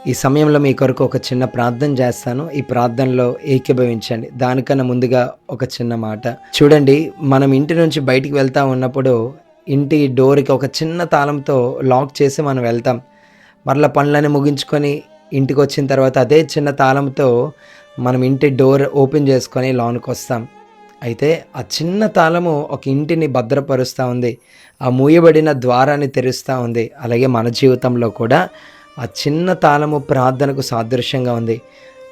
ఈ సమయంలో మీ కొరకు ఒక చిన్న ప్రార్థన చేస్తాను. ఈ ప్రార్థనలో ఏకీభవించండి. దానికన్నా ముందుగా ఒక చిన్న మాట. చూడండి, మనం ఇంటి నుంచి బయటికి వెళ్తా ఉన్నప్పుడు ఇంటి డోర్‌కి ఒక చిన్న తాళంతో లాక్ చేసి మనం వెళ్తాం. మరలా పనులన్నీ ముగించుకొని ఇంటికొచ్చిన తర్వాత అదే చిన్న తాళంతో మనం ఇంటి డోర్ ఓపెన్ చేసుకొని లోనకొస్తాం. అయితే ఆ చిన్న తాళము ఒక ఇంటిని భద్రపరుస్తూ ఉంది. ఆ మూయబడిన ద్వారాన్ని తెరుస్తూ ఉంది. అలాగే మన జీవితంలో కూడా ఆ చిన్న తాళము ప్రార్థనకు సాదృశ్యంగా ఉంది.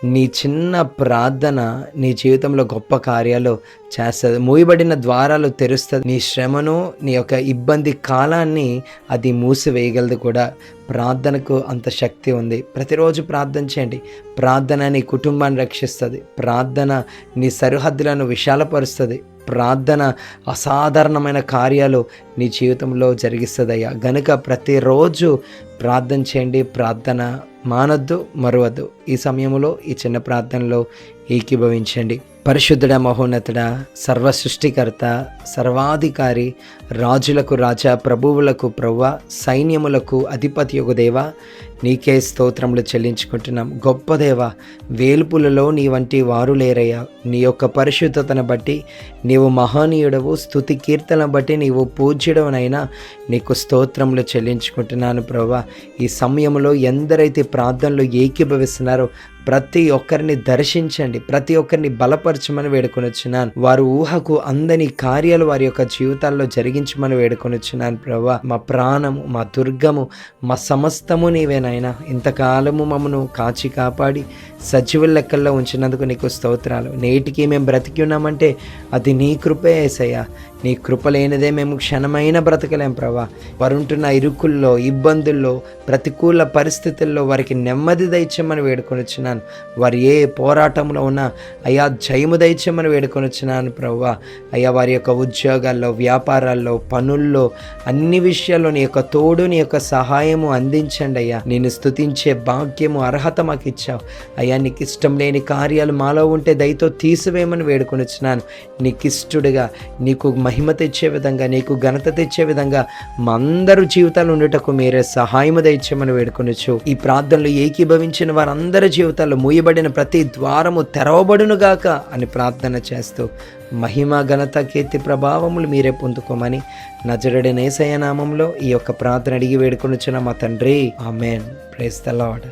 నీ చిన్న ప్రార్థన నీ జీవితంలో గొప్ప కార్యాలు చేస్తుంది. మూయబడిన ద్వారాలు తెరుస్తుంది. నీ శ్రమను, నీ యొక్క ఇబ్బంది కాలాన్ని అది మూసివేయగలదు కూడా. ప్రార్థనకు అంత శక్తి ఉంది. ప్రతిరోజు ప్రార్థన చేయండి. ప్రార్థన నీ కుటుంబాన్ని రక్షిస్తుంది. ప్రార్థన నీ సరిహద్దులను విశాలపరుస్తుంది. ప్రార్థన అసాధారణమైన కార్యాలు నీ జీవితంలో జరిగిస్తుందయ్యా. గనుక ప్రతిరోజు ప్రార్థన చేయండి. ప్రార్థన మానొద్దు, మరువద్దు. ఈ సమయంలో ఈ చిన్న ప్రార్థనలో ఏకీభవించండి. పరిశుద్ధుడ, మహోన్నతుడ, సర్వ సృష్టికర్త, సర్వాధికారి, రాజులకు రాజా, ప్రభువులకు ప్రభువా, సైన్యములకు అధిపతియగు దేవా, నీకే స్తోత్రములు చెల్లించుకుంటున్నాం. గొప్ప దేవా, వేల్పులలో నీ వంటి వారు లేరయ్యా. నీ యొక్క పరిశుద్ధతను బట్టి నీవు మహనీయుడవు, స్తుతి కీర్తనను బట్టి నీవు పూజ్యుడవునైనా నీకు స్తోత్రములు చెల్లించుకుంటున్నాను ప్రభువా. ఈ సమయంలో ఎందరైతే ప్రార్థనలు ఏకీభవిస్తున్నారో ప్రతి ఒక్కరిని దర్శించండి, ప్రతి ఒక్కరిని బలపరచమని వేడుకొనొచ్చున్నాను. వారు ఊహకు అందని కార్యాలు వారి యొక్క జీవితాల్లో జరిగించమని వేడుకొనొచ్చున్నాను ప్రభువా. మా ప్రాణము, మా దుర్గము, మా సమస్తము నీవేనైనా. ఇంతకాలము మమ్మను కాచి కాపాడి సజీవుల లెక్కల్లో ఉంచినందుకు నీకు స్తోత్రాలు. నేటికి మేము బ్రతికి ఉన్నామంటే అది నీ కృపే యేసయ్యా. నీ కృప లేనిదే మేము క్షణమైన బ్రతకలేం ప్రభా. వారుంటున్న ఇరుకుల్లో, ఇబ్బందుల్లో, ప్రతికూల పరిస్థితుల్లో వారికి నెమ్మది దయచేయమని వేడుకొనొచ్చున్నాను. వారు ఏ పోరాటంలో ఉన్నా అయ్యా జయము దయచేయమని వేడుకొనొచ్చున్నాను ప్రభువా. అయ్యా వారి యొక్క ఉద్యోగాల్లో, వ్యాపారాల్లో, పనుల్లో, అన్ని విషయాల్లో నీ యొక్క తోడు, నీ యొక్క సహాయము అందించండి అయ్యా. నేను స్తుతించే భాగ్యము, అర్హత మాకు ఇచ్చావు అయ్యా. నీకు ఇష్టం లేని కార్యాలు మాలో ఉంటే దయతో తీసివేయమని వేడుకొనొచ్చున్నాను. నీకు ఇష్టడుగా, నీకు మహిమ తెచ్చే విధంగా, నీకు ఘనత తెచ్చే విధంగా మా అందరూ జీవితాలు ఉండటకు మీరే సహాయము దయచేయమని వేడుకొనొచ్చు. ఈ ప్రార్థనలు ఏకీభవించిన వారందరి జీవితాల్లో మూయబడిన ప్రతి ద్వారము తెరవబడునుగాక అని ప్రార్థన చేస్తూ మహిమ, ఘనత, కీర్తి, ప్రభావములు మీరే పొందుకోమని నజరుడైన యేసయ్య నామములో ఈ యొక్క ప్రార్థన అడిగి వేడుకొనొచ్చున్న మా తండ్రి, ఆమేన్. Praise the lord.